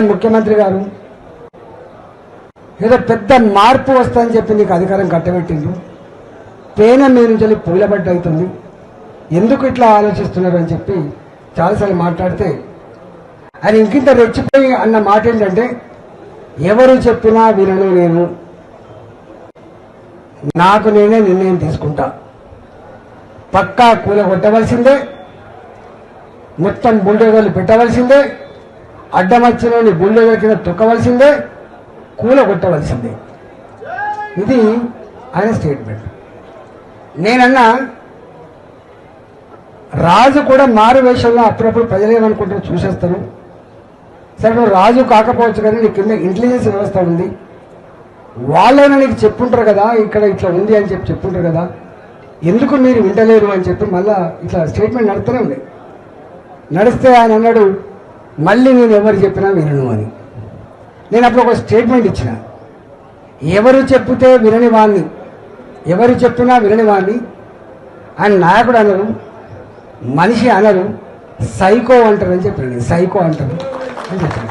ముఖ్యమంత్రి గారు ఏదో పెద్ద మార్పు వస్తుందని చెప్పి నీకు అధికారం కట్టబెట్టిండు, పేన మీద నుంచి పూలబడ్డ అవుతుంది, ఎందుకు ఇట్లా ఆలోచిస్తున్నారు అని చెప్పి చాలాసార్లు మాట్లాడితే ఆయన ఇంకింత రెచ్చిపోయి అన్న మాట ఏంటంటే, ఎవరు చెప్పినా వినను, నేను నాకు నేనే నిర్ణయం తీసుకుంటా, పక్కా కూలగొట్టవలసిందే, మొత్తం బుల్డోజర్లు పెట్టవలసిందే, అడ్డమచ్చినోని బుల్డోజర్ కింద తొక్కవలసిందే, కూలగొట్టవలసిందే. ఇది ఆయన స్టేట్మెంట్. నేనన్నా రాజు కూడా మారు వేషంలో అప్పుడప్పుడు ప్రజలు ఏమనుకుంటారో చూసేస్తాను. సరే నువ్వు రాజు కాకపోవచ్చు కానీ నీ కింద ఇంటెలిజెన్స్ వ్యవస్థ ఉంది, వాళ్ళైనా నీకు చెప్పుంటారు కదా ఇక్కడ ఇట్లా ఉంది అని చెప్పి చెప్పుంటారు కదా, ఎందుకు మీరు వింటలేరు అని చెప్పి మళ్ళా ఇట్లా స్టేట్మెంట్ నడుస్తూనే ఉంది. నడిస్తే ఆయన అన్నాడు, మళ్ళీ నేను ఎవరు చెప్పినా వినను అని. నేను అప్పుడు ఒక స్టేట్మెంట్ ఇచ్చిన, ఎవరు చెప్తే వినని వాణ్ణి, ఎవరు చెప్పినా వినని వాణ్ణి ఆయన నాయకుడు అనరు, మనిషి అనరు, సైకో అంటారు అని చెప్పాను. సైకో అంటారు అని చెప్పాను.